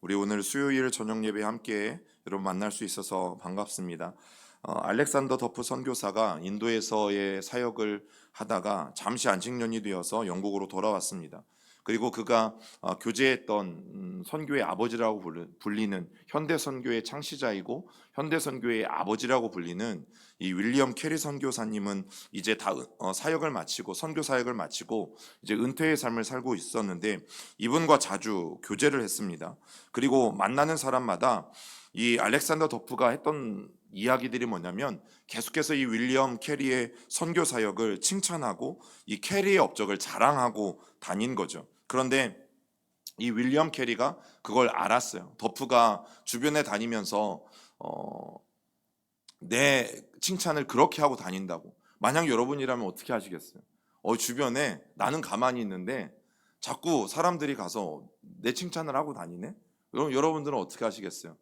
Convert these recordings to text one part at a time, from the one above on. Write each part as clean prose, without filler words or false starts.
우리 오늘 수요일 저녁 예배 함께 여러분 만날 수 있어서 반갑습니다. 알렉산더 더프 선교사가 인도에서의 사역을 하다가 잠시 안식년이 되어서 영국으로 돌아왔습니다. 그리고 그가 교제했던 선교의 아버지라고 불리는 현대 선교의 창시자이고 현대 선교의 아버지라고 불리는 이 윌리엄 캐리 선교사님은 이제 다 사역을 마치고 선교 사역을 마치고 이제 은퇴의 삶을 살고 있었는데 이분과 자주 교제를 했습니다. 그리고 만나는 사람마다 이 알렉산더 더프가 했던 이야기들이 뭐냐면 계속해서 이 윌리엄 캐리의 선교 사역을 칭찬하고 이 캐리의 업적을 자랑하고 다닌 거죠. 그런데 이 윌리엄 캐리가 그걸 알았어요. 더프가 주변에 다니면서 내 칭찬을 그렇게 하고 다닌다고. 만약 여러분이라면 어떻게 하시겠어요? 주변에 나는 가만히 있는데 자꾸 사람들이 가서 내 칭찬을 하고 다니네? 그럼 여러분들은 어떻게 하시겠어요?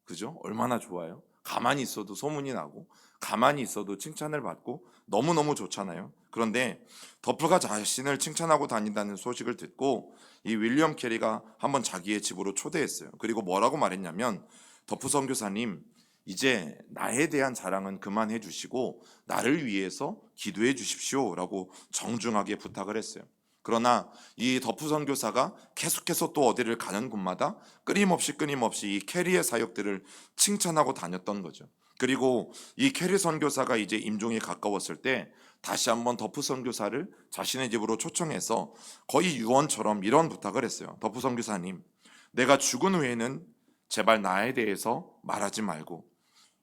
그죠? 얼마나 좋아요? 가만히 있어도 소문이 나고 가만히 있어도 칭찬을 받고 너무너무 좋잖아요. 그런데 더프가 자신을 칭찬하고 다닌다는 소식을 듣고 이 윌리엄 캐리가 한번 자기의 집으로 초대했어요. 그리고 뭐라고 말했냐면 더프 선교사님, 이제 나에 대한 자랑은 그만해 주시고 나를 위해서 기도해 주십시오 라고 정중하게 부탁을 했어요. 그러나 이 더프 선교사가 계속해서 또 어디를 가는 곳마다 끊임없이 이 캐리의 사역들을 칭찬하고 다녔던 거죠. 그리고 이 캐리 선교사가 이제 임종이 가까웠을 때 다시 한번 더프 선교사를 자신의 집으로 초청해서 거의 유언처럼 이런 부탁을 했어요. 더프 선교사님, 내가 죽은 후에는 제발 나에 대해서 말하지 말고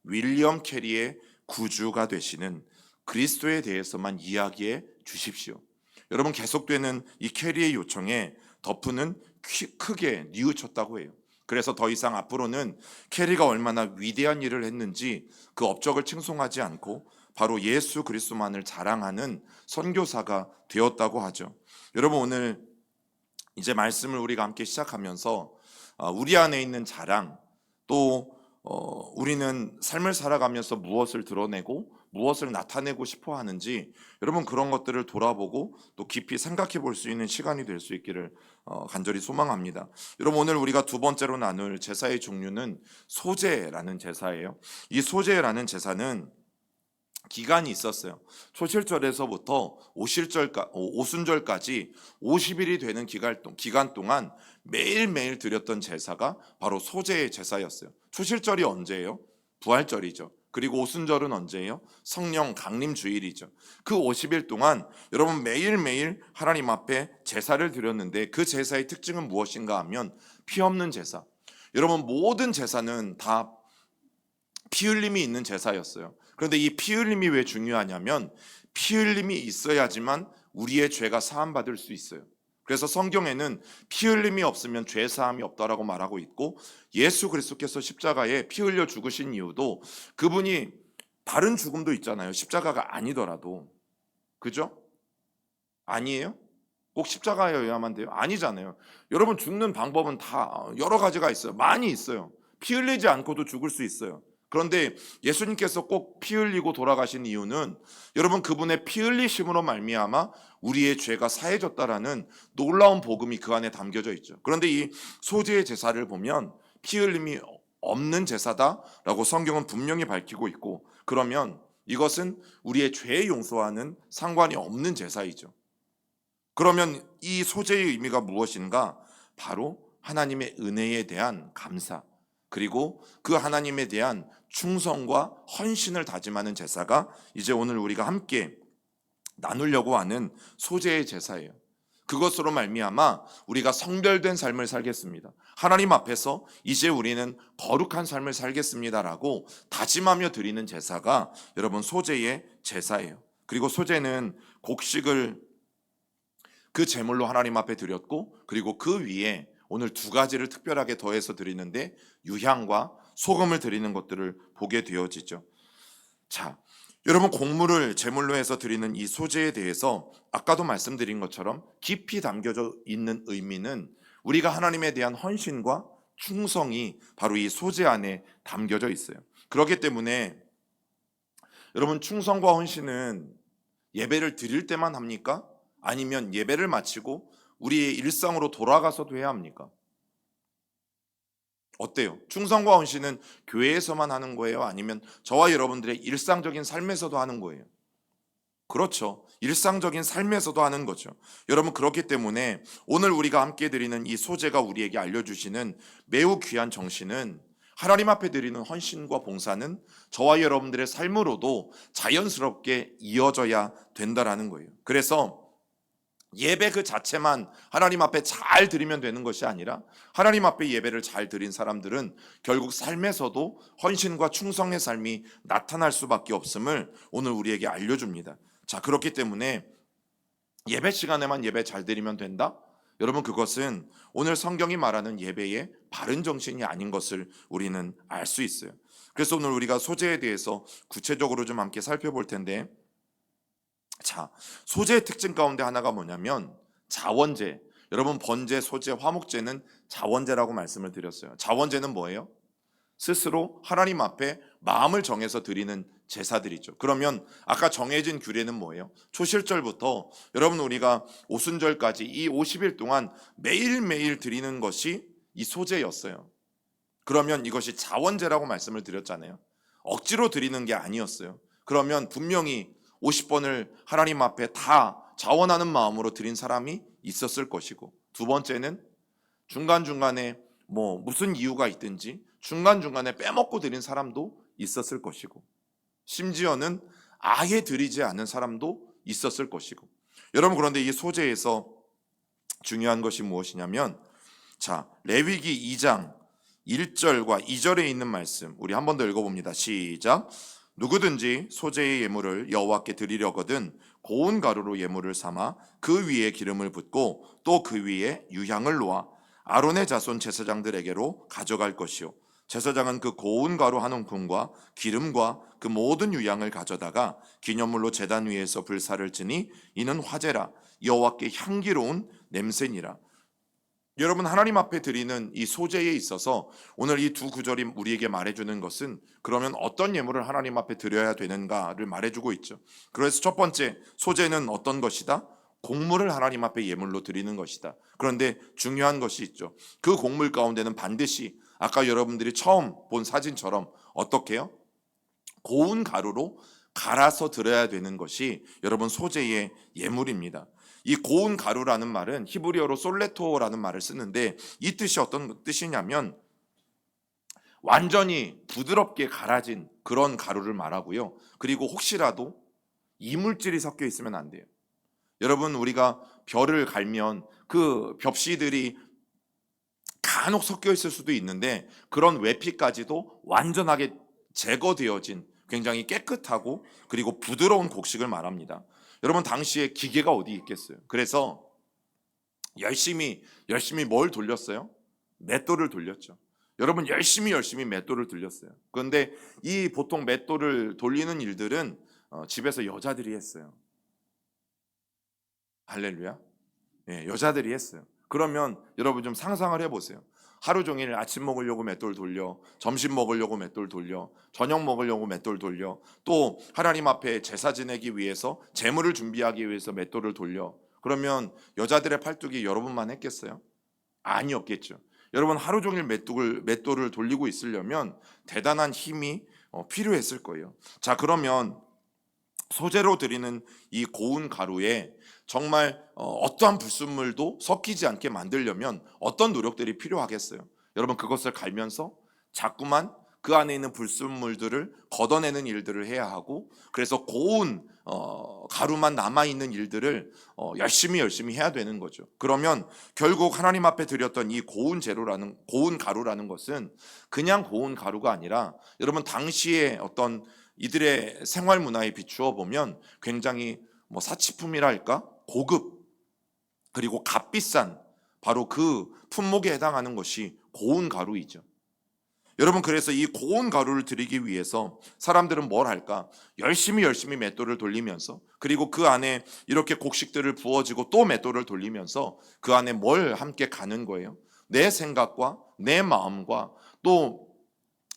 윌리엄 캐리의 구주가 되시는 그리스도에 대해서만 이야기해 주십시오. 여러분, 계속되는 이 캐리의 요청에 더프는 크게 뉘우쳤다고 해요. 그래서 더 이상 앞으로는 캐리가 얼마나 위대한 일을 했는지 그 업적을 칭송하지 않고 바로 예수 그리스도만을 자랑하는 선교사가 되었다고 하죠. 여러분, 오늘 이제 말씀을 우리가 함께 시작하면서 우리 안에 있는 자랑, 또 우리는 삶을 살아가면서 무엇을 드러내고 무엇을 나타내고 싶어 하는지 여러분 그런 것들을 돌아보고 또 깊이 생각해 볼 수 있는 시간이 될 수 있기를 간절히 소망합니다. 여러분, 오늘 우리가 두 번째로 나눌 제사의 종류는 소제라는 제사예요. 이 소제라는 제사는 기간이 있었어요. 초실절에서부터 오순절까지 50일이 되는 기간 동안 매일매일 드렸던 제사가 바로 소제의 제사였어요. 초실절이 언제예요? 부활절이죠. 그리고 오순절은 언제예요? 성령 강림 주일이죠. 그 50일 동안 여러분 매일매일 하나님 앞에 제사를 드렸는데 그 제사의 특징은 무엇인가 하면 피 없는 제사. 여러분, 모든 제사는 다 피 흘림이 있는 제사였어요. 그런데 이 피 흘림이 왜 중요하냐면 피 흘림이 있어야지만 우리의 죄가 사함받을 수 있어요. 그래서 성경에는 피 흘림이 없으면 죄 사함이 없다라고 말하고 있고, 예수 그리스도께서 십자가에 피 흘려 죽으신 이유도 그분이 다른 죽음도 있잖아요. 십자가가 아니더라도. 그죠? 아니에요? 꼭 십자가여야만 돼요? 아니잖아요. 여러분, 죽는 방법은 다 여러 가지가 있어요. 많이 있어요. 피 흘리지 않고도 죽을 수 있어요. 그런데 예수님께서 꼭 피 흘리고 돌아가신 이유는 여러분 그분의 피 흘리심으로 말미암아 우리의 죄가 사해졌다라는 놀라운 복음이 그 안에 담겨져 있죠. 그런데 이 소제의 제사를 보면 피 흘림이 없는 제사다라고 성경은 분명히 밝히고 있고, 그러면 이것은 우리의 죄 용서와는 상관이 없는 제사이죠. 그러면 이 소제의 의미가 무엇인가? 바로 하나님의 은혜에 대한 감사, 그리고 그 하나님에 대한 충성과 헌신을 다짐하는 제사가 이제 오늘 우리가 함께 나누려고 하는 소제의 제사예요. 그것으로 말미암아 우리가 성별된 삶을 살겠습니다. 하나님 앞에서 이제 우리는 거룩한 삶을 살겠습니다라고 다짐하며 드리는 제사가 여러분 소제의 제사예요. 그리고 소제는 곡식을 그 제물로 하나님 앞에 드렸고, 그리고 그 위에 오늘 두 가지를 특별하게 더해서 드리는데 유향과 소금을 드리는 것들을 보게 되어지죠. 자, 여러분, 곡물을 제물로 해서 드리는 이 소제에 대해서 아까도 말씀드린 것처럼 깊이 담겨져 있는 의미는 우리가 하나님에 대한 헌신과 충성이 바로 이 소제 안에 담겨져 있어요. 그렇기 때문에 여러분, 충성과 헌신은 예배를 드릴 때만 합니까? 아니면 예배를 마치고 우리의 일상으로 돌아가서도 해야 합니까? 어때요? 충성과 헌신은 교회에서만 하는 거예요? 아니면 저와 여러분들의 일상적인 삶에서도 하는 거예요? 그렇죠. 일상적인 삶에서도 하는 거죠. 여러분, 그렇기 때문에 오늘 우리가 함께 드리는 이 소재가 우리에게 알려주시는 매우 귀한 정신은, 하나님 앞에 드리는 헌신과 봉사는 저와 여러분들의 삶으로도 자연스럽게 이어져야 된다라는 거예요. 그래서 예배 그 자체만 하나님 앞에 잘 드리면 되는 것이 아니라, 하나님 앞에 예배를 잘 드린 사람들은 결국 삶에서도 헌신과 충성의 삶이 나타날 수밖에 없음을 오늘 우리에게 알려줍니다. 자, 그렇기 때문에 예배 시간에만 예배 잘 드리면 된다? 여러분, 그것은 오늘 성경이 말하는 예배의 바른 정신이 아닌 것을 우리는 알 수 있어요. 그래서 오늘 우리가 소재에 대해서 구체적으로 좀 함께 살펴볼 텐데, 자, 소재의 특징 가운데 하나가 뭐냐면 자원제. 여러분, 번제, 소제, 화목제는 자원제라고 말씀을 드렸어요. 자원제는 뭐예요? 스스로 하나님 앞에 마음을 정해서 드리는 제사들이죠. 그러면 아까 정해진 규례는 뭐예요? 초실절부터 여러분, 우리가 오순절까지 이 50일 동안 매일매일 드리는 것이 이 소제였어요. 그러면 이것이 자원제라고 말씀을 드렸잖아요. 억지로 드리는 게 아니었어요. 그러면 분명히 50번을 하나님 앞에 다 자원하는 마음으로 드린 사람이 있었을 것이고, 두 번째는 중간중간에 무슨 이유가 있든지 중간중간에 빼먹고 드린 사람도 있었을 것이고, 심지어는 아예 드리지 않은 사람도 있었을 것이고. 여러분, 그런데 이 소재에서 중요한 것이 무엇이냐면, 자, 레위기 2장 1절과 2절에 있는 말씀 우리 한 번 더 읽어봅니다. 시작. 누구든지 소재의 예물을 여호와께 드리려거든 고운 가루로 예물을 삼아 그 위에 기름을 붓고 또 그 위에 유향을 놓아 아론의 자손 제사장들에게로 가져갈 것이요, 제사장은 그 고운 가루 한 움큼과 기름과 그 모든 유향을 가져다가 기념물로 제단 위에서 불사를 지니 이는 화제라, 여호와께 향기로운 냄새니라. 여러분, 하나님 앞에 드리는 이 소재에 있어서 오늘 이 두 구절이 우리에게 말해주는 것은, 그러면 어떤 예물을 하나님 앞에 드려야 되는가를 말해주고 있죠. 그래서 첫 번째, 소재는 어떤 것이다? 곡물을 하나님 앞에 예물로 드리는 것이다. 그런데 중요한 것이 있죠. 그 곡물 가운데는 반드시 아까 여러분들이 처음 본 사진처럼 어떻게 해요? 고운 가루로 갈아서 드려야 되는 것이 여러분 소재의 예물입니다. 이 고운 가루라는 말은 히브리어로 솔레토라는 말을 쓰는데, 이 뜻이 어떤 뜻이냐면 완전히 부드럽게 갈아진 그런 가루를 말하고요. 그리고 혹시라도 이물질이 섞여 있으면 안 돼요. 여러분, 우리가 벼를 갈면 그 벽시들이 간혹 섞여 있을 수도 있는데, 그런 외피까지도 완전하게 제거되어진 굉장히 깨끗하고 그리고 부드러운 곡식을 말합니다. 여러분, 당시에 기계가 어디 있겠어요? 그래서 열심히 뭘 돌렸어요? 맷돌을 돌렸죠. 여러분, 열심히 맷돌을 돌렸어요. 그런데 이 보통 맷돌을 돌리는 일들은 집에서 여자들이 했어요. 할렐루야. 예, 여자들이 했어요. 그러면 여러분 좀 상상을 해보세요. 하루 종일 아침 먹으려고 맷돌 돌려, 점심 먹으려고 맷돌 돌려, 저녁 먹으려고 맷돌 돌려, 또 하나님 앞에 제사 지내기 위해서 제물을 준비하기 위해서 맷돌을 돌려. 그러면 여자들의 팔뚝이 여러분만 했겠어요? 아니었겠죠. 여러분, 하루 종일 맷돌을 돌리고 있으려면 대단한 힘이 필요했을 거예요. 자, 그러면 소재로 드리는 이 고운 가루에 정말 어떠한 불순물도 섞이지 않게 만들려면 어떤 노력들이 필요하겠어요? 여러분, 그것을 갈면서 자꾸만 그 안에 있는 불순물들을 걷어내는 일들을 해야 하고, 그래서 고운 가루만 남아있는 일들을 열심히 해야 되는 거죠. 그러면 결국 하나님 앞에 드렸던 이 고운 가루라는 것은 그냥 고운 가루가 아니라, 여러분, 당시에 어떤 이들의 생활 문화에 비추어 보면 굉장히 사치품이라 할까? 고급, 그리고 값비싼, 바로 그 품목에 해당하는 것이 고운 가루이죠. 여러분, 그래서 이 고운 가루를 드리기 위해서 사람들은 뭘 할까? 열심히 맷돌을 돌리면서, 그리고 그 안에 이렇게 곡식들을 부어지고 또 맷돌을 돌리면서 그 안에 뭘 함께 가는 거예요? 내 생각과 내 마음과 또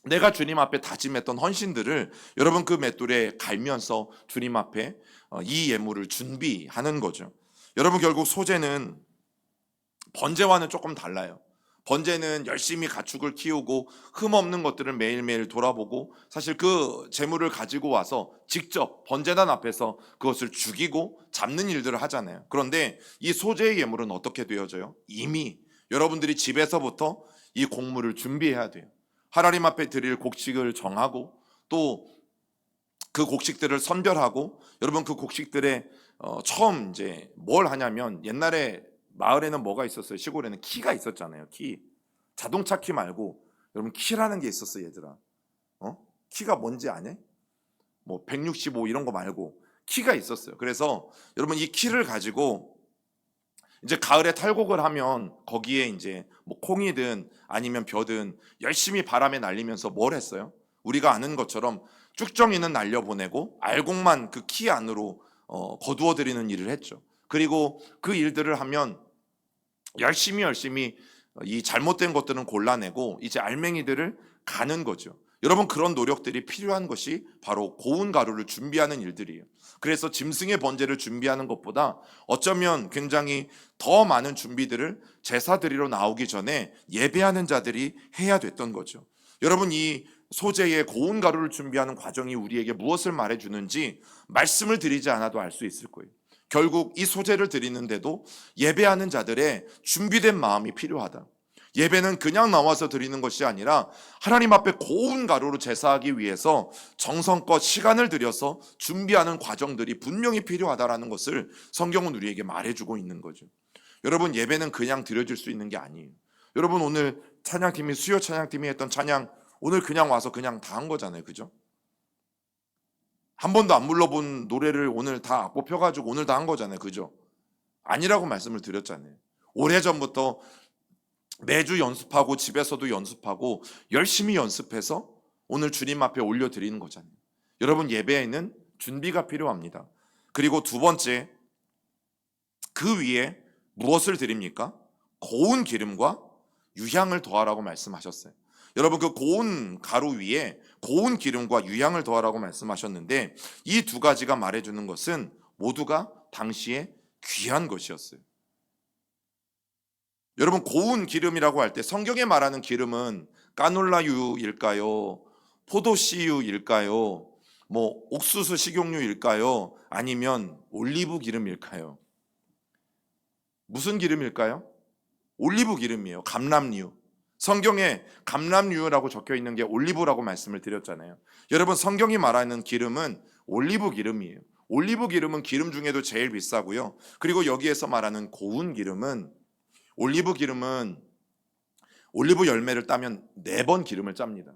내가 주님 앞에 다짐했던 헌신들을 여러분 그 맷돌에 갈면서 주님 앞에 이 예물을 준비하는 거죠. 여러분, 결국 소재는 번제와는 조금 달라요. 번제는 열심히 가축을 키우고 흠 없는 것들을 매일매일 돌아보고 사실 그 재물을 가지고 와서 직접 번제단 앞에서 그것을 죽이고 잡는 일들을 하잖아요. 그런데 이 소제의 예물은 어떻게 되어져요? 이미 여러분들이 집에서부터 이 곡물을 준비해야 돼요. 하나님 앞에 드릴 곡식을 정하고 또 그 곡식들을 선별하고, 여러분 그 곡식들의 처음 이제 뭘 하냐면, 옛날에 마을에는 뭐가 있었어요? 시골에는 키가 있었잖아요. 키. 자동차 키 말고 여러분 키라는 게 있었어요, 얘들아. 키가 뭔지 아냐? 뭐 165 이런 거 말고 키가 있었어요. 그래서 여러분 이 키를 가지고 이제 가을에 탈곡을 하면 거기에 이제 뭐 콩이든 아니면 벼든 열심히 바람에 날리면서 뭘 했어요? 우리가 아는 것처럼 쭉정이는 날려보내고 알곡만 그 키 안으로 거두어 드리는 일을 했죠. 그리고 그 일들을 하면 열심히 이 잘못된 것들은 골라내고 이제 알맹이들을 가는 거죠. 여러분 그런 노력들이 필요한 것이 바로 고운 가루를 준비하는 일들이에요. 그래서 짐승의 번제를 준비하는 것보다 어쩌면 굉장히 더 많은 준비들을 제사 드리러 나오기 전에 예배하는 자들이 해야 됐던 거죠. 여러분 이 소제의 고운 가루를 준비하는 과정이 우리에게 무엇을 말해주는지 말씀을 드리지 않아도 알 수 있을 거예요. 결국 이 소제를 드리는데도 예배하는 자들의 준비된 마음이 필요하다. 예배는 그냥 나와서 드리는 것이 아니라 하나님 앞에 고운 가루로 제사하기 위해서 정성껏 시간을 들여서 준비하는 과정들이 분명히 필요하다라는 것을 성경은 우리에게 말해주고 있는 거죠. 여러분 예배는 그냥 드려질 수 있는 게 아니에요. 여러분 오늘 찬양팀이 수요 찬양팀이 했던 찬양 오늘 그냥 와서 그냥 다 한 거잖아요. 그죠? 한 번도 안 불러본 노래를 오늘 다 악보 펴가지고 오늘 다 한 거잖아요. 그죠? 아니라고 말씀을 드렸잖아요. 오래전부터 매주 연습하고 집에서도 연습하고 열심히 연습해서 오늘 주님 앞에 올려드리는 거잖아요. 여러분 예배에는 준비가 필요합니다. 그리고 두 번째, 그 위에 무엇을 드립니까? 고운 기름과 유향을 더하라고 말씀하셨어요. 여러분 그 고운 가루 위에 고운 기름과 유향을 더하라고 말씀하셨는데 이 두 가지가 말해주는 것은 모두가 당시에 귀한 것이었어요. 여러분 고운 기름이라고 할 때 성경에 말하는 기름은 까놀라유일까요? 포도씨유일까요? 뭐 옥수수 식용유일까요? 아니면 올리브 기름일까요? 무슨 기름일까요? 올리브 기름이에요. 감람류. 성경에 감람유라고 적혀 있는 게 올리브라고 말씀을 드렸잖아요. 여러분 성경이 말하는 기름은 올리브 기름이에요. 올리브 기름은 기름 중에도 제일 비싸고요. 그리고 여기에서 말하는 고운 기름은 올리브 기름은 올리브 열매를 따면 4번 기름을 짭니다.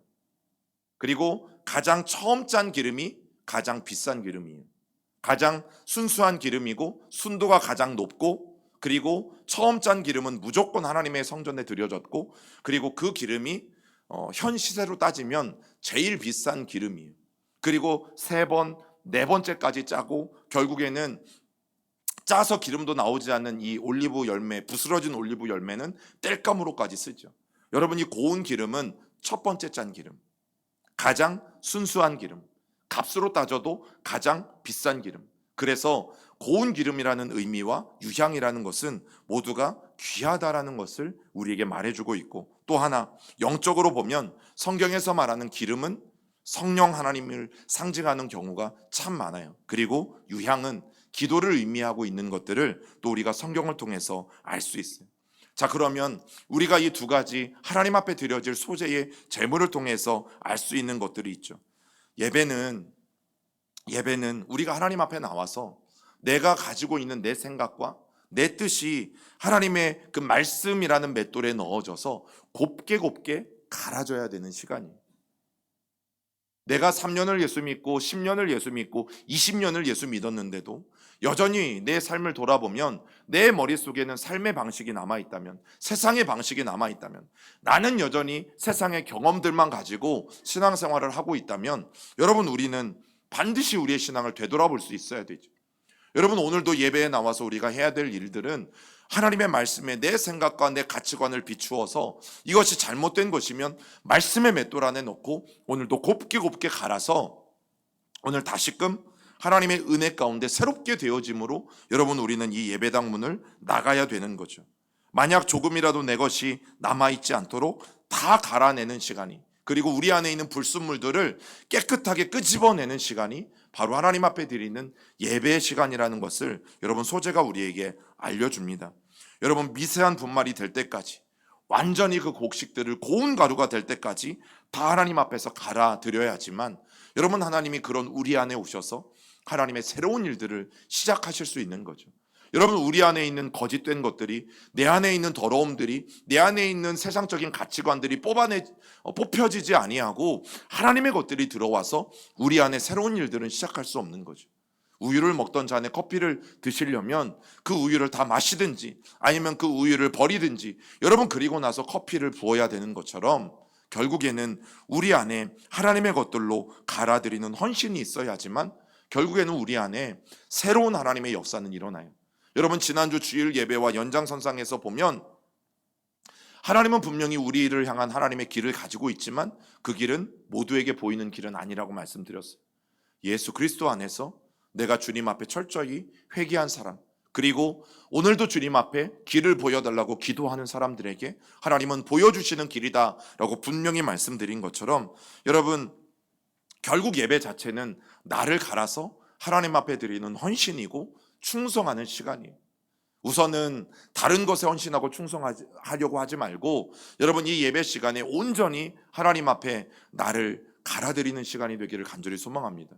그리고 가장 처음 짠 기름이 가장 비싼 기름이에요. 가장 순수한 기름이고 순도가 가장 높고, 그리고 처음 짠 기름은 무조건 하나님의 성전에 드려졌고, 그리고 그 기름이 현 시세로 따지면 제일 비싼 기름이에요. 그리고 3번, 4번째까지 짜고 결국에는 짜서 기름도 나오지 않는 이 올리브 열매, 부스러진 올리브 열매는 땔감으로까지 쓰죠. 여러분 이 고운 기름은 첫 번째 짠 기름, 가장 순수한 기름, 값으로 따져도 가장 비싼 기름. 그래서 고운 기름이라는 의미와 유향이라는 것은 모두가 귀하다라는 것을 우리에게 말해주고 있고, 또 하나 영적으로 보면 성경에서 말하는 기름은 성령 하나님을 상징하는 경우가 참 많아요. 그리고 유향은 기도를 의미하고 있는 것들을 또 우리가 성경을 통해서 알 수 있어요. 자, 그러면 우리가 이 두 가지 하나님 앞에 드려질 소제의 제물을 통해서 알 수 있는 것들이 있죠. 예배는 우리가 하나님 앞에 나와서 내가 가지고 있는 내 생각과 내 뜻이 하나님의 그 말씀이라는 맷돌에 넣어져서 곱게 갈아져야 되는 시간이에요. 내가 3년을 예수 믿고 10년을 예수 믿고 20년을 예수 믿었는데도 여전히 내 삶을 돌아보면 내 머릿속에는 삶의 방식이 남아있다면, 세상의 방식이 남아있다면, 나는 여전히 세상의 경험들만 가지고 신앙생활을 하고 있다면, 여러분 우리는 반드시 우리의 신앙을 되돌아볼 수 있어야 되죠. 여러분 오늘도 예배에 나와서 우리가 해야 될 일들은 하나님의 말씀에 내 생각과 내 가치관을 비추어서 이것이 잘못된 것이면 말씀의 맷돌 안에 넣고 오늘도 곱게 갈아서 오늘 다시금 하나님의 은혜 가운데 새롭게 되어짐으로 여러분 우리는 이 예배당 문을 나가야 되는 거죠. 만약 조금이라도 내 것이 남아있지 않도록 다 갈아내는 시간이, 그리고 우리 안에 있는 불순물들을 깨끗하게 끄집어내는 시간이 바로 하나님 앞에 드리는 예배의 시간이라는 것을 여러분 소재가 우리에게 알려줍니다. 여러분, 미세한 분말이 될 때까지, 완전히 그 곡식들을 고운 가루가 될 때까지 다 하나님 앞에서 갈아드려야지만 여러분, 하나님이 그런 우리 안에 오셔서 하나님의 새로운 일들을 시작하실 수 있는 거죠. 여러분, 우리 안에 있는 거짓된 것들이, 내 안에 있는 더러움들이, 내 안에 있는 세상적인 가치관들이 뽑혀지지 아니하고 하나님의 것들이 들어와서 우리 안에 새로운 일들은 시작할 수 없는 거죠. 우유를 먹던 잔에 커피를 드시려면 그 우유를 다 마시든지 아니면 그 우유를 버리든지, 여러분, 그리고 나서 커피를 부어야 되는 것처럼 결국에는 우리 안에 하나님의 것들로 갈아들이는 헌신이 있어야지만 결국에는 우리 안에 새로운 하나님의 역사는 일어나요. 여러분, 지난주 주일 예배와 연장선상에서 보면 하나님은 분명히 우리를 향한 하나님의 길을 가지고 있지만 그 길은 모두에게 보이는 길은 아니라고 말씀드렸어요. 예수 그리스도 안에서 내가 주님 앞에 철저히 회개한 사람, 그리고 오늘도 주님 앞에 길을 보여달라고 기도하는 사람들에게 하나님은 보여주시는 길이다라고 분명히 말씀드린 것처럼, 여러분, 결국 예배 자체는 나를 갈아서 하나님 앞에 드리는 헌신이고 충성하는 시간이에요. 우선은 다른 것에 헌신하고 충성하려고 하지 말고 여러분, 이 예배 시간에 온전히 하나님 앞에 나를 갈아드리는 시간이 되기를 간절히 소망합니다.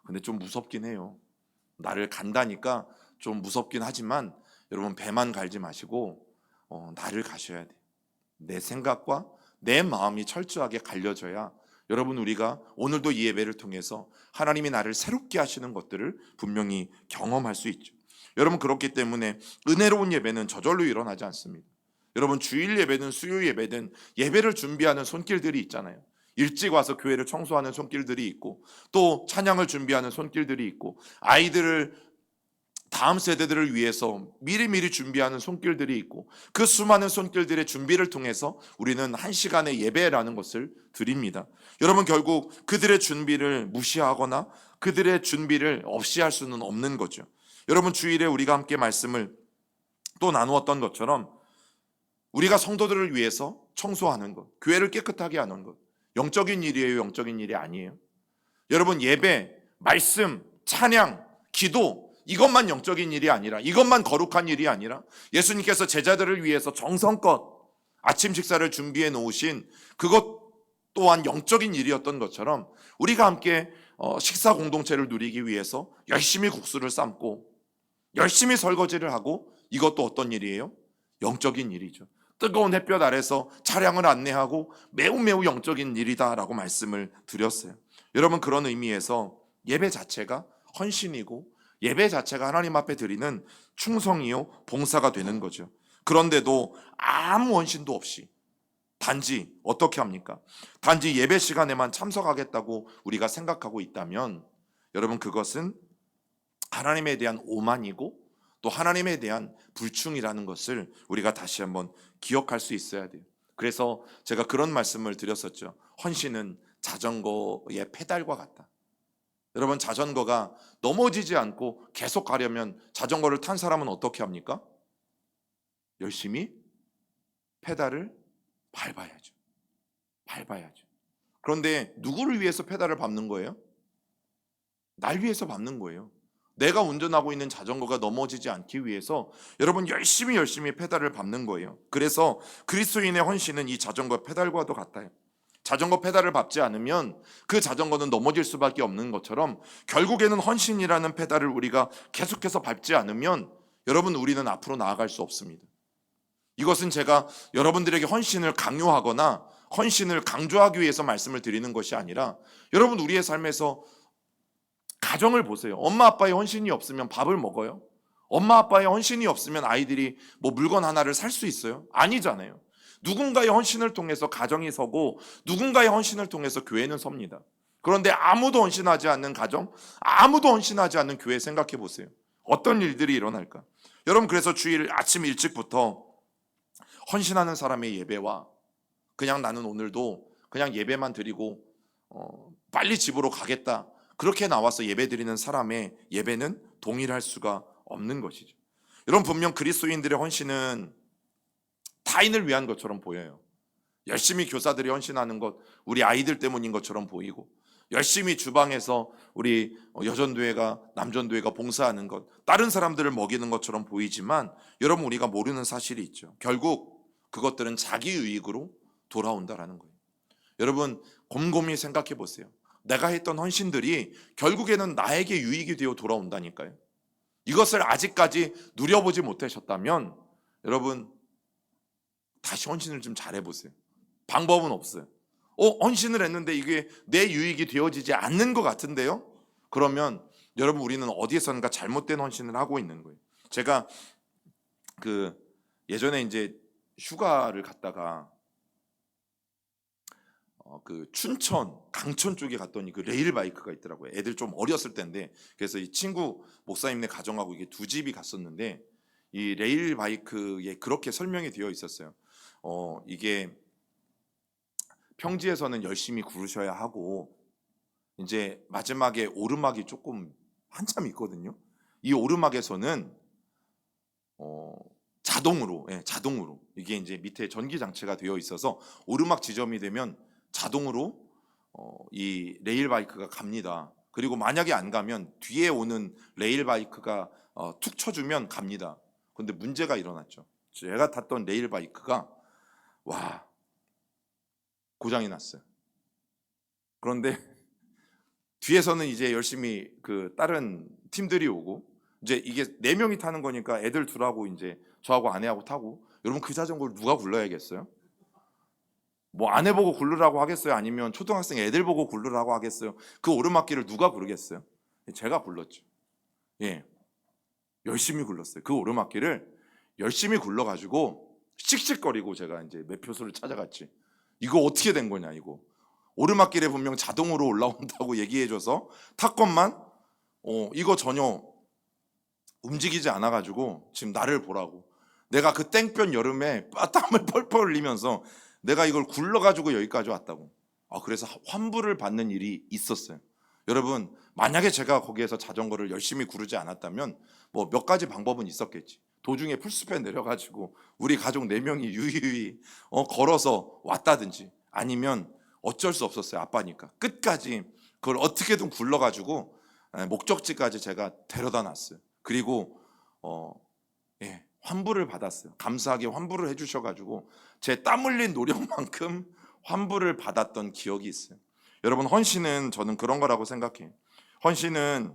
근데 좀 무섭긴 해요. 나를 간다니까 좀 무섭긴 하지만 여러분, 배만 갈지 마시고 나를 가셔야 돼요. 내 생각과 내 마음이 철저하게 갈려져야 여러분, 우리가 오늘도 이 예배를 통해서 하나님이 나를 새롭게 하시는 것들을 분명히 경험할 수 있죠. 여러분, 그렇기 때문에 은혜로운 예배는 저절로 일어나지 않습니다. 여러분, 주일 예배든 수요 예배든 예배를 준비하는 손길들이 있잖아요. 일찍 와서 교회를 청소하는 손길들이 있고, 또 찬양을 준비하는 손길들이 있고, 아이들을 다음 세대들을 위해서 미리미리 준비하는 손길들이 있고, 그 수많은 손길들의 준비를 통해서 우리는 한 시간의 예배라는 것을 드립니다. 여러분, 결국 그들의 준비를 무시하거나 그들의 준비를 없이 할 수는 없는 거죠. 여러분, 주일에 우리가 함께 말씀을 또 나누었던 것처럼 우리가 성도들을 위해서 청소하는 것, 교회를 깨끗하게 하는 것, 영적인 일이에요, 영적인 일이 아니에요? 여러분, 예배, 말씀, 찬양, 기도, 이것만 영적인 일이 아니라, 이것만 거룩한 일이 아니라 예수님께서 제자들을 위해서 정성껏 아침 식사를 준비해 놓으신 그것 또한 영적인 일이었던 것처럼 우리가 함께 식사 공동체를 누리기 위해서 열심히 국수를 삶고 열심히 설거지를 하고, 이것도 어떤 일이에요? 영적인 일이죠. 뜨거운 햇볕 아래서 차량을 안내하고 매우 영적인 일이다라고 말씀을 드렸어요. 여러분, 그런 의미에서 예배 자체가 헌신이고 예배 자체가 하나님 앞에 드리는 충성이요 봉사가 되는 거죠. 그런데도 아무 헌신도 없이 단지 어떻게 합니까? 단지 예배 시간에만 참석하겠다고 우리가 생각하고 있다면 여러분, 그것은 하나님에 대한 오만이고 또 하나님에 대한 불충이라는 것을 우리가 다시 한번 기억할 수 있어야 돼요. 그래서 제가 그런 말씀을 드렸었죠. 헌신은 자전거의 페달과 같다. 여러분, 자전거가 넘어지지 않고 계속 가려면 자전거를 탄 사람은 어떻게 합니까? 열심히 페달을 밟아야죠. 그런데 누구를 위해서 페달을 밟는 거예요? 날 위해서 밟는 거예요. 내가 운전하고 있는 자전거가 넘어지지 않기 위해서 여러분, 열심히 페달을 밟는 거예요. 그래서 그리스도인의 헌신은 이 자전거 페달과도 같아요. 자전거 페달을 밟지 않으면 그 자전거는 넘어질 수밖에 없는 것처럼 결국에는 헌신이라는 페달을 우리가 계속해서 밟지 않으면 여러분, 우리는 앞으로 나아갈 수 없습니다. 이것은 제가 여러분들에게 헌신을 강요하거나 헌신을 강조하기 위해서 말씀을 드리는 것이 아니라, 여러분, 우리의 삶에서 가정을 보세요. 엄마 아빠의 헌신이 없으면 밥을 먹어요? 엄마 아빠의 헌신이 없으면 아이들이 뭐 물건 하나를 살 수 있어요? 아니잖아요. 누군가의 헌신을 통해서 가정이 서고 누군가의 헌신을 통해서 교회는 섭니다. 그런데 아무도 헌신하지 않는 가정, 아무도 헌신하지 않는 교회 생각해 보세요. 어떤 일들이 일어날까? 여러분, 그래서 주일 아침 일찍부터 헌신하는 사람의 예배와 그냥 나는 오늘도 그냥 예배만 드리고 빨리 집으로 가겠다, 그렇게 나와서 예배 드리는 사람의 예배는 동일할 수가 없는 것이죠. 여러분, 분명 그리스도인들의 헌신은 타인을 위한 것처럼 보여요. 열심히 교사들이 헌신하는 것 우리 아이들 때문인 것처럼 보이고, 열심히 주방에서 우리 여전도회가 남전도회가 봉사하는 것 다른 사람들을 먹이는 것처럼 보이지만, 여러분 우리가 모르는 사실이 있죠. 결국 그것들은 자기 유익으로 돌아온다라는 거예요. 여러분 곰곰이 생각해 보세요. 내가 했던 헌신들이 결국에는 나에게 유익이 되어 돌아온다니까요. 이것을 아직까지 누려보지 못하셨다면 여러분 다시 헌신을 좀 잘해보세요. 방법은 없어요. 헌신을 했는데 이게 내 유익이 되어지지 않는 것 같은데요? 그러면 여러분 우리는 어디에선가 잘못된 헌신을 하고 있는 거예요. 제가 예전에 이제 휴가를 갔다가 춘천, 강천 쪽에 갔더니 그 레일 바이크가 있더라고요. 애들 좀 어렸을 때인데, 그래서 이 친구 목사님네 가정하고 이게 두 집이 갔었는데, 이 레일 바이크에 그렇게 설명이 되어 있었어요. 이게 평지에서는 열심히 구르셔야 하고, 이제 마지막에 오르막이 조금 한참 있거든요. 이 오르막에서는 자동으로 이게 이제 밑에 전기 장치가 되어 있어서 오르막 지점이 되면 자동으로 이 레일 바이크가 갑니다. 그리고 만약에 안 가면 뒤에 오는 레일 바이크가 툭 쳐주면 갑니다. 근데 문제가 일어났죠. 제가 탔던 레일 바이크가 고장이 났어요. 그런데 뒤에서는 이제 열심히 다른 팀들이 오고, 이제 이게 4명이 타는 거니까 애들 둘하고 이제 저하고 아내하고 타고, 여러분 그 자전거를 누가 굴러야겠어요? 뭐 아내 보고 굴르라고 하겠어요? 아니면 초등학생 애들 보고 굴르라고 하겠어요? 그 오르막길을 누가 굴르겠어요? 제가 굴렀죠. 예, 열심히 굴렀어요. 그 오르막길을 열심히 굴러가지고 씩씩거리고 제가 이제 매표소를 찾아갔지. 이거 어떻게 된 거냐, 이거. 오르막길에 분명 자동으로 올라온다고 얘기해줘서 탔건만 이거 전혀 움직이지 않아가지고 지금 나를 보라고. 내가 그 땡볕 여름에 땀을 펄펄 흘리면서 내가 이걸 굴러가지고 여기까지 왔다고. 그래서 환불을 받는 일이 있었어요. 여러분 만약에 제가 거기에서 자전거를 열심히 구르지 않았다면 뭐 몇 가지 방법은 있었겠지. 도중에 풀숲에 내려가지고 우리 가족 4명이 유유히 걸어서 왔다든지, 아니면 어쩔 수 없었어요. 아빠니까 끝까지 그걸 어떻게든 굴러가지고 목적지까지 제가 데려다 놨어요. 그리고 환불을 받았어요. 감사하게 환불을 해주셔가지고 제 땀 흘린 노력만큼 환불을 받았던 기억이 있어요. 여러분 헌신은 저는 그런 거라고 생각해요. 헌신은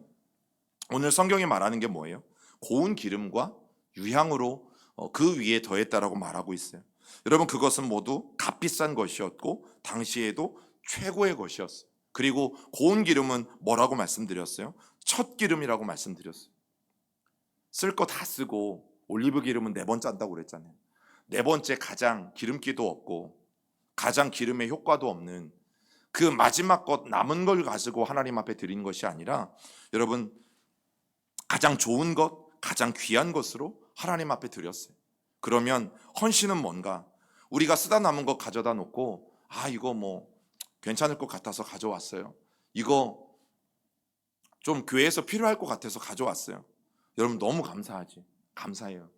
오늘 성경이 말하는 게 뭐예요? 고운 기름과 유향으로 그 위에 더했다라고 말하고 있어요. 여러분 그것은 모두 값비싼 것이었고 당시에도 최고의 것이었어요. 그리고 고운 기름은 뭐라고 말씀드렸어요? 첫 기름이라고 말씀드렸어요. 쓸 거 다 쓰고 올리브 기름은 4번 짠다고 그랬잖아요. 4번째 가장 기름기도 없고 가장 기름의 효과도 없는 그 마지막 것 남은 걸 가지고 하나님 앞에 드리는 것이 아니라, 여러분 가장 좋은 것, 가장 귀한 것으로 하나님 앞에 드렸어요. 그러면 헌신은 뭔가? 우리가 쓰다 남은 것 가져다 놓고 이거 뭐 괜찮을 것 같아서 가져왔어요. 이거 좀 교회에서 필요할 것 같아서 가져왔어요. 여러분 너무 감사해요.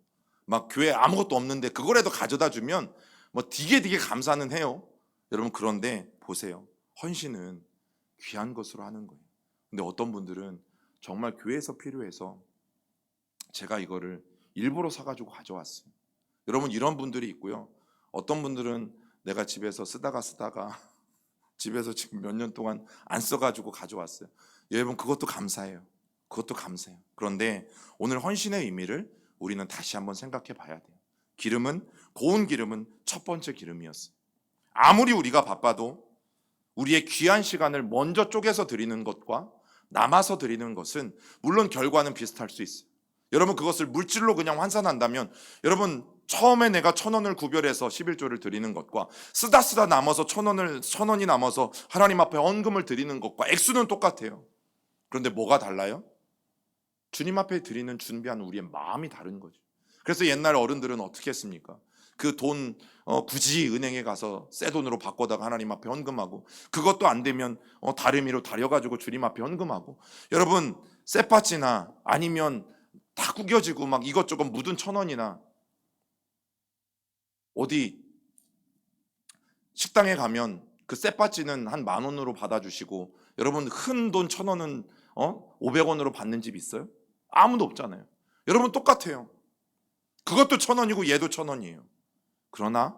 막 교회 아무것도 없는데 그거라도 가져다 주면 뭐 되게 감사는 해요. 여러분 그런데 보세요. 헌신은 귀한 것으로 하는 거예요. 근데 어떤 분들은 정말 교회에서 필요해서 제가 이거를 일부러 사가지고 가져왔어요. 여러분 이런 분들이 있고요. 어떤 분들은 내가 집에서 쓰다가 집에서 지금 몇 년 동안 안 써가지고 가져왔어요. 여러분 그것도 감사해요. 그런데 오늘 헌신의 의미를 우리는 다시 한번 생각해 봐야 돼요. 고운 기름은 첫 번째 기름이었어요. 아무리 우리가 바빠도 우리의 귀한 시간을 먼저 쪼개서 드리는 것과 남아서 드리는 것은 물론 결과는 비슷할 수 있어요. 여러분 그것을 물질로 그냥 환산한다면, 여러분 처음에 내가 1,000원을 구별해서 11조를 드리는 것과 쓰다 남아서 1,000원이 남아서 하나님 앞에 헌금을 드리는 것과 액수는 똑같아요. 그런데 뭐가 달라요? 주님 앞에 드리는 준비한 우리의 마음이 다른 거죠. 그래서 옛날 어른들은 어떻게 했습니까? 그 돈 굳이 은행에 가서 새 돈으로 바꿔다가 하나님 앞에 헌금하고, 그것도 안 되면 다리미로 다려가지고 주님 앞에 헌금하고, 여러분 쇠파치나 아니면 다 구겨지고 막 이것저것 묻은 1,000원이나 어디 식당에 가면 그 쌔빠찌는 한 10,000원으로 받아주시고, 여러분 큰 돈 1,000원은 500원으로 받는 집 있어요? 아무도 없잖아요. 여러분 똑같아요. 그것도 1,000원이고 얘도 1,000원이에요. 그러나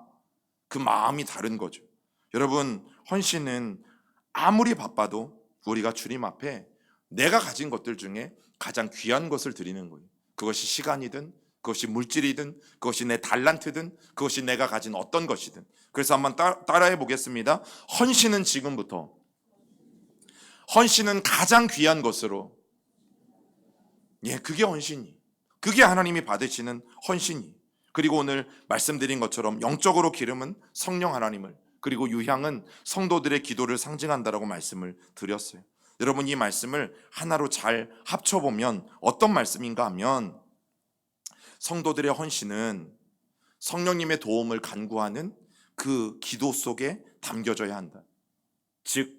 그 마음이 다른 거죠. 여러분, 헌신은 아무리 바빠도 우리가 주님 앞에 내가 가진 것들 중에 가장 귀한 것을 드리는 거예요. 그것이 시간이든, 그것이 물질이든, 그것이 내 달란트든, 그것이 내가 가진 어떤 것이든. 그래서 한번 따라해 보겠습니다. 헌신은 지금부터, 헌신은 가장 귀한 것으로, 그게 헌신이, 그게 하나님이 받으시는 헌신이. 그리고 오늘 말씀드린 것처럼 영적으로 기름은 성령 하나님을, 그리고 유향은 성도들의 기도를 상징한다라고 말씀을 드렸어요. 여러분, 이 말씀을 하나로 잘 합쳐보면 어떤 말씀인가 하면, 성도들의 헌신은 성령님의 도움을 간구하는 그 기도 속에 담겨져야 한다. 즉,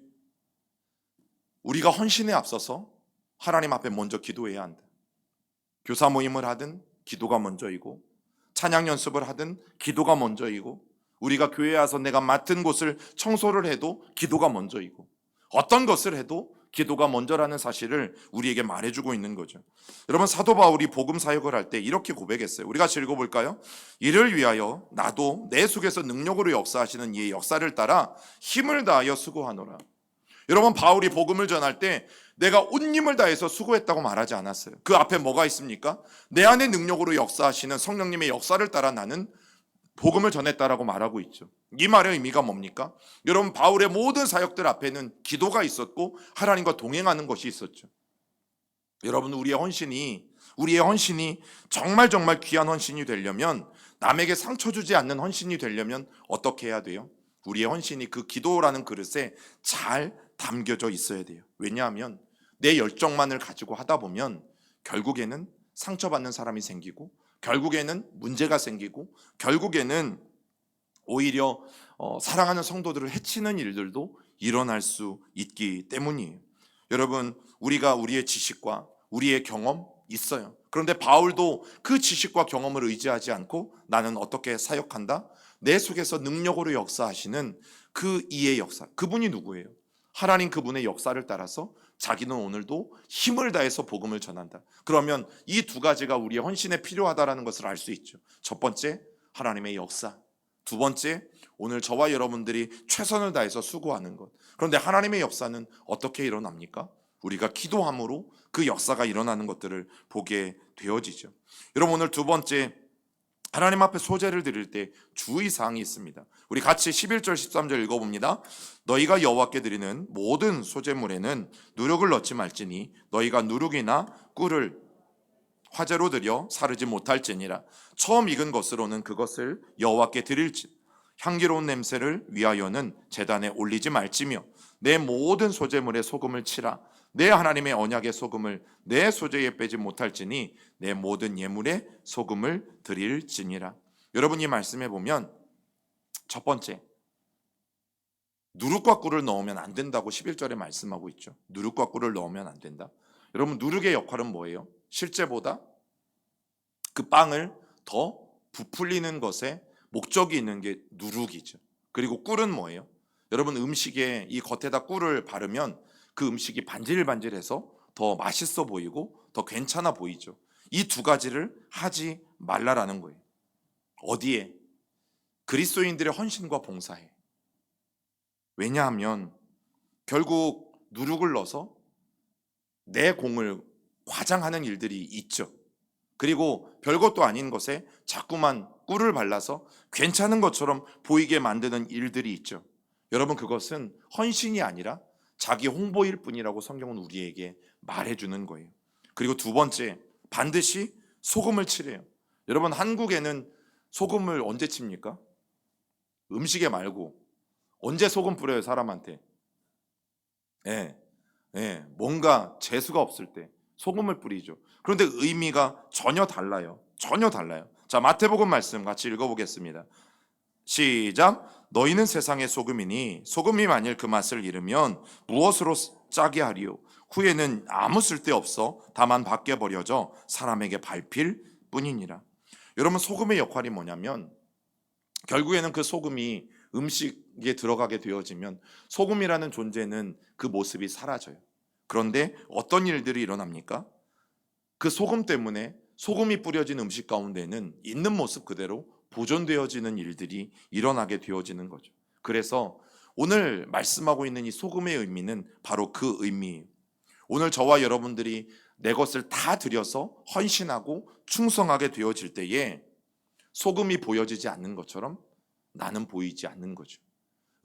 우리가 헌신에 앞서서 하나님 앞에 먼저 기도해야 한다. 교사 모임을 하든 기도가 먼저이고, 찬양 연습을 하든 기도가 먼저이고, 우리가 교회에 와서 내가 맡은 곳을 청소를 해도 기도가 먼저이고, 어떤 것을 해도 기도가 먼저라는 사실을 우리에게 말해주고 있는 거죠. 여러분, 사도 바울이 복음 사역을 할 때 이렇게 고백했어요. 우리 같이 읽어볼까요? 이를 위하여 나도 내 속에서 능력으로 역사하시는 이의 역사를 따라 힘을 다하여 수고하노라. 여러분, 바울이 복음을 전할 때 내가 온 힘을 다해서 수고했다고 말하지 않았어요. 그 앞에 뭐가 있습니까? 내 안에 능력으로 역사하시는 성령님의 역사를 따라 나는 복음을 전했다라고 말하고 있죠. 이 말의 의미가 뭡니까? 여러분, 바울의 모든 사역들 앞에는 기도가 있었고 하나님과 동행하는 것이 있었죠. 여러분, 우리의 헌신이 정말 귀한 헌신이 되려면, 남에게 상처 주지 않는 헌신이 되려면 어떻게 해야 돼요? 우리의 헌신이 그 기도라는 그릇에 잘 담겨져 있어야 돼요. 왜냐하면 내 열정만을 가지고 하다 보면 결국에는 상처받는 사람이 생기고, 결국에는 문제가 생기고, 결국에는 오히려 사랑하는 성도들을 해치는 일들도 일어날 수 있기 때문이에요. 여러분, 우리가 우리의 지식과 우리의 경험 있어요. 그런데 바울도 그 지식과 경험을 의지하지 않고 나는 어떻게 사역한다? 내 속에서 능력으로 역사하시는 그 이의 역사, 그분이 누구예요? 하나님, 그분의 역사를 따라서 자기는 오늘도 힘을 다해서 복음을 전한다. 그러면 이 두 가지가 우리의 헌신에 필요하다는 것을 알 수 있죠. 첫 번째, 하나님의 역사. 두 번째, 오늘 저와 여러분들이 최선을 다해서 수고하는 것. 그런데 하나님의 역사는 어떻게 일어납니까? 우리가 기도함으로 그 역사가 일어나는 것들을 보게 되어지죠. 여러분, 오늘 두 번째, 하나님 앞에 소제를 드릴 때 주의사항이 있습니다. 우리 같이 11절 13절 읽어봅니다. 너희가 여호와께 드리는 모든 소제물에는 누룩을 넣지 말지니 너희가 누룩이나 꿀을 화제로 드려 사르지 못할지니라. 처음 익은 것으로는 그것을 여호와께 드릴지, 향기로운 냄새를 위하여는 제단에 올리지 말지며, 내 모든 소제물에 소금을 치라. 내 하나님의 언약의 소금을 내 소제에 빼지 못할지니 내 모든 예물에 소금을 드릴지니라. 여러분, 이 말씀해 보면 첫 번째, 누룩과 꿀을 넣으면 안 된다고 11절에 말씀하고 있죠. 누룩과 꿀을 넣으면 안 된다. 여러분, 누룩의 역할은 뭐예요? 실제보다 그 빵을 더 부풀리는 것에 목적이 있는 게 누룩이죠. 그리고 꿀은 뭐예요? 여러분, 음식에 이 겉에다 꿀을 바르면 그 음식이 반질반질해서 더 맛있어 보이고 더 괜찮아 보이죠. 이 두 가지를 하지 말라라는 거예요. 어디에? 그리스도인들의 헌신과 봉사에. 왜냐하면 결국 누룩을 넣어서 내 공을 과장하는 일들이 있죠. 그리고 별것도 아닌 것에 자꾸만 꿀을 발라서 괜찮은 것처럼 보이게 만드는 일들이 있죠. 여러분, 그것은 헌신이 아니라 자기 홍보일 뿐이라고 성경은 우리에게 말해주는 거예요. 그리고 두 번째, 반드시 소금을 치래요. 여러분, 한국에는 소금을 언제 칩니까? 음식에 말고 언제 소금 뿌려요, 사람한테? 뭔가 재수가 없을 때 소금을 뿌리죠. 그런데 의미가 전혀 달라요. 자, 마태복음 말씀 같이 읽어보겠습니다. 시작. 너희는 세상의 소금이니 소금이 만일 그 맛을 잃으면 무엇으로 짜게 하리요? 후에는 아무 쓸데없어 다만 밖에 버려져 사람에게 밟힐 뿐이니라. 여러분, 소금의 역할이 뭐냐면 결국에는 그 소금이 음식에 들어가게 되어지면 소금이라는 존재는 그 모습이 사라져요. 그런데 어떤 일들이 일어납니까? 그 소금 때문에 소금이 뿌려진 음식 가운데는 있는 모습 그대로 보존되어지는 일들이 일어나게 되어지는 거죠. 그래서 오늘 말씀하고 있는 이 소금의 의미는 바로 그 의미예요. 오늘 저와 여러분들이 내 것을 다 들여서 헌신하고 충성하게 되어질 때에 소금이 보여지지 않는 것처럼 나는 보이지 않는 거죠.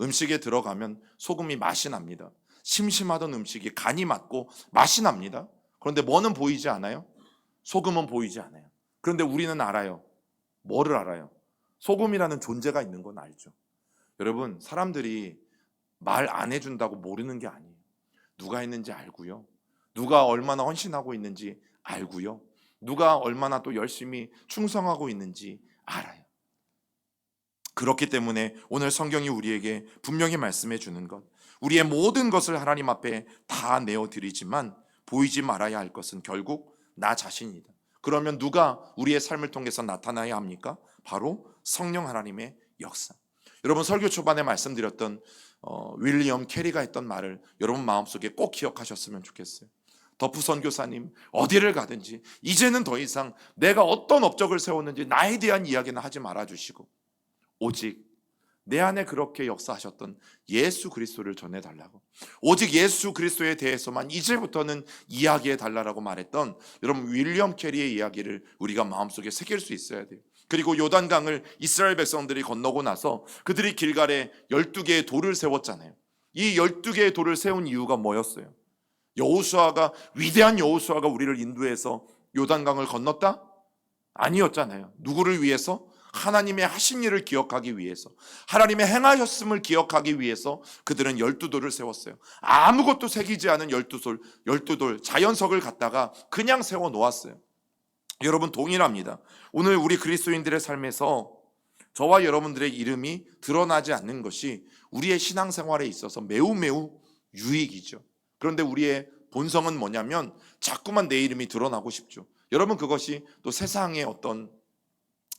음식에 들어가면 소금이 맛이 납니다. 심심하던 음식이 간이 맞고 맛이 납니다. 그런데 뭐는 보이지 않아요? 소금은 보이지 않아요. 그런데 우리는 알아요. 뭐를 알아요? 소금이라는 존재가 있는 건 알죠. 여러분, 사람들이 말 안 해준다고 모르는 게 아니에요. 누가 했는지 알고요. 누가 얼마나 헌신하고 있는지 알고요. 누가 얼마나 또 열심히 충성하고 있는지 알아요. 그렇기 때문에 오늘 성경이 우리에게 분명히 말씀해 주는 것, 우리의 모든 것을 하나님 앞에 다 내어드리지만 보이지 말아야 할 것은 결국 나 자신이다. 그러면 누가 우리의 삶을 통해서 나타나야 합니까? 바로 성령 하나님의 역사. 여러분, 설교 초반에 말씀드렸던 윌리엄 캐리가 했던 말을 여러분 마음속에 꼭 기억하셨으면 좋겠어요. 더프 선교사님, 어디를 가든지 이제는 더 이상 내가 어떤 업적을 세웠는지 나에 대한 이야기는 하지 말아주시고 오직 내 안에 그렇게 역사하셨던 예수 그리스도를 전해달라고, 오직 예수 그리스도에 대해서만 이제부터는 이야기해 달라고 말했던 여러분 윌리엄 캐리의 이야기를 우리가 마음속에 새길 수 있어야 돼요. 그리고 요단강을 이스라엘 백성들이 건너고 나서 그들이 길갈에 12개의 돌을 세웠잖아요. 이 12개의 돌을 세운 이유가 뭐였어요? 여호수아가, 위대한 여호수아가 우리를 인도해서 요단강을 건넜다? 아니었잖아요. 누구를 위해서? 하나님의 하신 일을 기억하기 위해서, 하나님의 행하셨음을 기억하기 위해서 그들은 12돌을 세웠어요. 아무것도 새기지 않은 12돌 자연석을 갖다가 그냥 세워 놓았어요. 여러분, 동일합니다. 오늘 우리 그리스도인들의 삶에서 저와 여러분들의 이름이 드러나지 않는 것이 우리의 신앙생활에 있어서 매우 유익이죠. 그런데 우리의 본성은 뭐냐면 자꾸만 내 이름이 드러나고 싶죠. 여러분, 그것이 또 세상의 어떤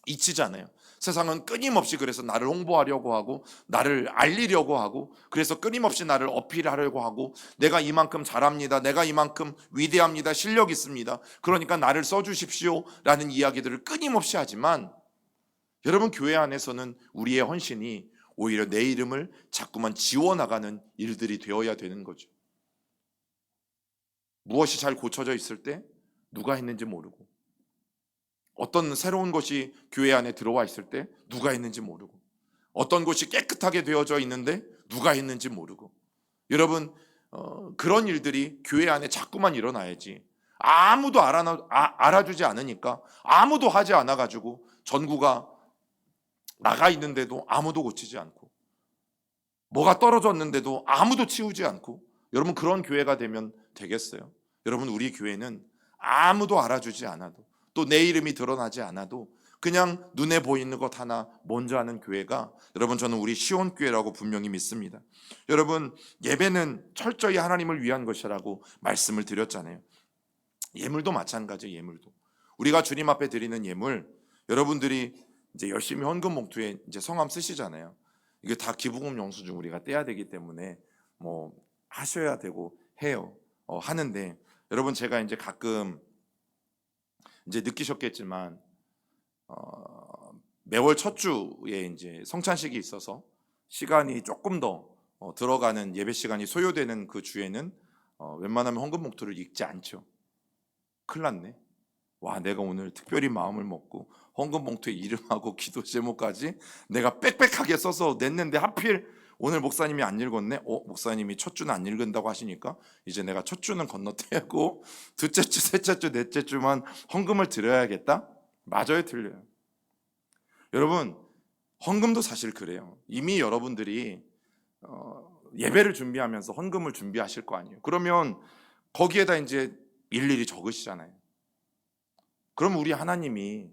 이치잖아요. 세상은 끊임없이 그래서 나를 홍보하려고 하고 나를 알리려고 하고, 그래서 끊임없이 나를 어필하려고 하고, 내가 이만큼 잘합니다, 내가 이만큼 위대합니다, 실력 있습니다, 그러니까 나를 써주십시오 라는 이야기들을 끊임없이 하지만, 여러분, 교회 안에서는 우리의 헌신이 오히려 내 이름을 자꾸만 지워나가는 일들이 되어야 되는 거죠. 무엇이 잘 고쳐져 있을 때 누가 했는지 모르고, 어떤 새로운 것이 교회 안에 들어와 있을 때 누가 했는지 모르고, 어떤 곳이 깨끗하게 되어져 있는데 누가 했는지 모르고, 여러분, 그런 일들이 교회 안에 자꾸만 일어나야지. 아무도 알아주지 않으니까, 아무도 하지 않아가지고 전구가 나가 있는데도 아무도 고치지 않고, 뭐가 떨어졌는데도 아무도 치우지 않고, 여러분, 그런 교회가 되면 되겠어요? 여러분, 우리 교회는 아무도 알아주지 않아도, 또 내 이름이 드러나지 않아도 그냥 눈에 보이는 것 하나 먼저 하는 교회가, 여러분, 저는 우리 시온교회라고 분명히 믿습니다. 여러분, 예배는 철저히 하나님을 위한 것이라고 말씀을 드렸잖아요. 예물도 마찬가지예요. 예물도 우리가 주님 앞에 드리는 예물, 여러분들이 이제 열심히 헌금 봉투에 이제 성함 쓰시잖아요. 이게 다 기부금 영수증 우리가 떼야 되기 때문에 뭐 하셔야 되고 해요. 하는데, 여러분, 제가 이제 가끔 이제 느끼셨겠지만 매월 첫 주에 이제 성찬식이 있어서 시간이 조금 더 들어가는 예배 시간이 소요되는 그 주에는 웬만하면 헌금 봉투를 읽지 않죠. 큰일 났네. 와, 내가 오늘 특별히 마음을 먹고 헌금 봉투에 이름하고 기도 제목까지 내가 빽빽하게 써서 냈는데 하필 오늘 목사님이 안 읽었네. 목사님이 첫 주는 안 읽은다고 하시니까 이제 내가 첫 주는 건너뛰고 둘째 주, 셋째 주, 넷째 주만 헌금을 드려야겠다? 맞아요, 틀려요? 여러분, 헌금도 사실 그래요. 이미 여러분들이 예배를 준비하면서 헌금을 준비하실 거 아니에요. 그러면 거기에다 이제 일일이 적으시잖아요. 그럼 우리 하나님이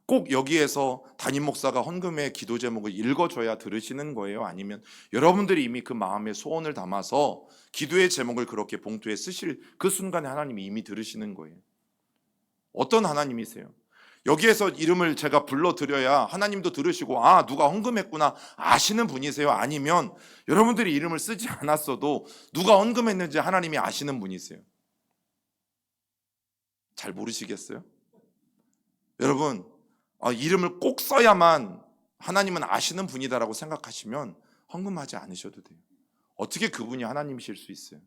꼭 여기에서 담임 목사가 헌금의 기도 제목을 읽어줘야 들으시는 거예요? 아니면 여러분들이 이미 그 마음에 소원을 담아서 기도의 제목을 그렇게 봉투에 쓰실 그 순간에 하나님이 이미 들으시는 거예요? 어떤 하나님이세요? 여기에서 이름을 제가 불러드려야 하나님도 들으시고 아, 누가 헌금했구나 아시는 분이세요? 아니면 여러분들이 이름을 쓰지 않았어도 누가 헌금했는지 하나님이 아시는 분이세요? 잘 모르시겠어요? 여러분, 이름을 꼭 써야만 하나님은 아시는 분이다라고 생각하시면 헌금하지 않으셔도 돼요. 어떻게 그분이 하나님이실 수 있어요?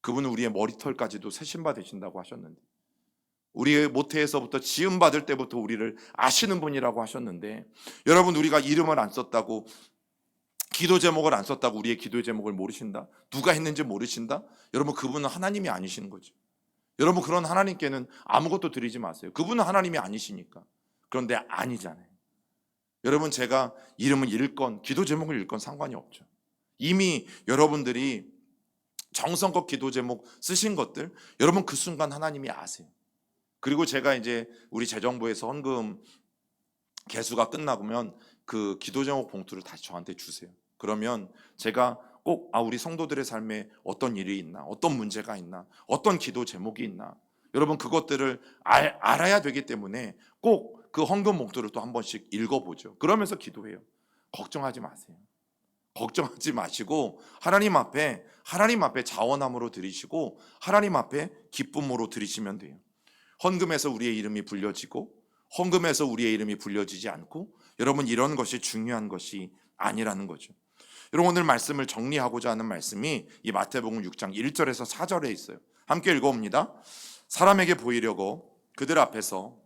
그분은 우리의 머리털까지도 세신바 되신다고 하셨는데, 우리의 모태에서부터 지음받을 때부터 우리를 아시는 분이라고 하셨는데, 여러분, 우리가 이름을 안 썼다고, 기도 제목을 안 썼다고 우리의 기도 제목을 모르신다? 누가 했는지 모르신다? 여러분, 그분은 하나님이 아니시는 거죠. 여러분, 그런 하나님께는 아무것도 드리지 마세요. 그분은 하나님이 아니시니까. 그런데 아니잖아요. 여러분, 제가 이름을 읽건 기도 제목을 읽건 상관이 없죠. 이미 여러분들이 정성껏 기도 제목 쓰신 것들, 여러분 그 순간 하나님이 아세요. 그리고 제가 이제 우리 재정부에서 헌금 개수가 끝나면 그 기도 제목 봉투를 다시 저한테 주세요. 그러면 제가 꼭 우리 성도들의 삶에 어떤 일이 있나, 어떤 문제가 있나, 어떤 기도 제목이 있나, 여러분 그것들을 알아야 되기 때문에 꼭 그 헌금 봉투를 또 한 번씩 읽어보죠. 그러면서 기도해요. 걱정하지 마세요. 걱정하지 마시고 하나님 앞에 자원함으로 드리시고 하나님 앞에 기쁨으로 드리시면 돼요. 헌금에서 우리의 이름이 불려지고 헌금에서 우리의 이름이 불려지지 않고, 여러분 이런 것이 중요한 것이 아니라는 거죠. 여러분, 오늘 말씀을 정리하고자 하는 말씀이 이 마태복음 6장 1절에서 4절에 있어요. 함께 읽어봅니다. 사람에게 보이려고 그들 앞에서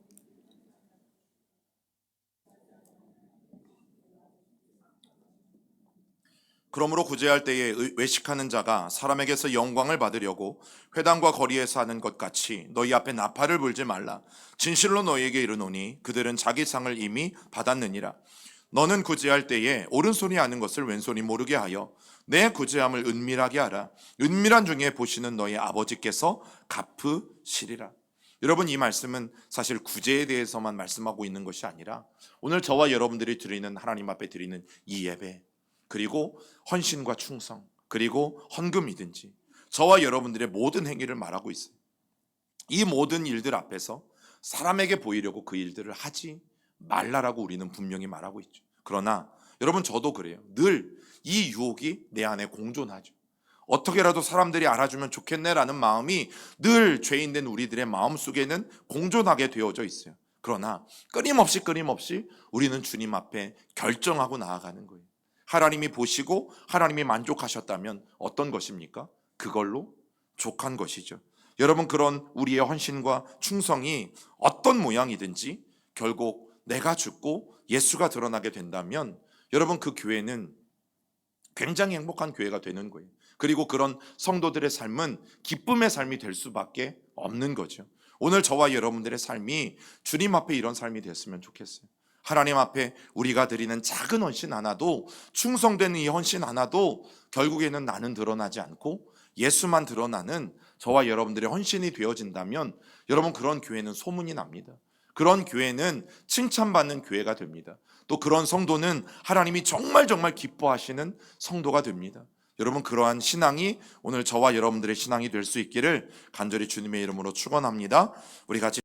그러므로 구제할 때에 외식하는 자가 사람에게서 영광을 받으려고 회당과 거리에서 하는 것 같이 너희 앞에 나팔을 불지 말라. 진실로 너희에게 이르노니 그들은 자기 상을 이미 받았느니라. 너는 구제할 때에 오른손이 아는 것을 왼손이 모르게 하여 내 구제함을 은밀하게 하라. 은밀한 중에 보시는 너희 아버지께서 갚으시리라. 여러분, 이 말씀은 사실 구제에 대해서만 말씀하고 있는 것이 아니라 오늘 저와 여러분들이 드리는 하나님 앞에 드리는 이 예배, 그리고 헌신과 충성, 그리고 헌금이든지 저와 여러분들의 모든 행위를 말하고 있어요. 이 모든 일들 앞에서 사람에게 보이려고 그 일들을 하지 말라라고 우리는 분명히 말하고 있죠. 그러나 여러분, 저도 그래요. 늘 이 유혹이 내 안에 공존하죠. 어떻게라도 사람들이 알아주면 좋겠네라는 마음이 늘 죄인된 우리들의 마음속에는 공존하게 되어져 있어요. 그러나 끊임없이 우리는 주님 앞에 결정하고 나아가는 거예요. 하나님이 보시고 하나님이 만족하셨다면 어떤 것입니까? 그걸로 족한 것이죠. 여러분, 그런 우리의 헌신과 충성이 어떤 모양이든지 결국 내가 죽고 예수가 드러나게 된다면 여러분, 그 교회는 굉장히 행복한 교회가 되는 거예요. 그리고 그런 성도들의 삶은 기쁨의 삶이 될 수밖에 없는 거죠. 오늘 저와 여러분들의 삶이 주님 앞에 이런 삶이 됐으면 좋겠어요. 하나님 앞에 우리가 드리는 작은 헌신 하나도, 충성되는 이 헌신 하나도 결국에는 나는 드러나지 않고 예수만 드러나는 저와 여러분들의 헌신이 되어진다면 여러분, 그런 교회는 소문이 납니다. 그런 교회는 칭찬받는 교회가 됩니다. 또 그런 성도는 하나님이 정말 기뻐하시는 성도가 됩니다. 여러분, 그러한 신앙이 오늘 저와 여러분들의 신앙이 될 수 있기를 간절히 주님의 이름으로 축원합니다. 우리 같이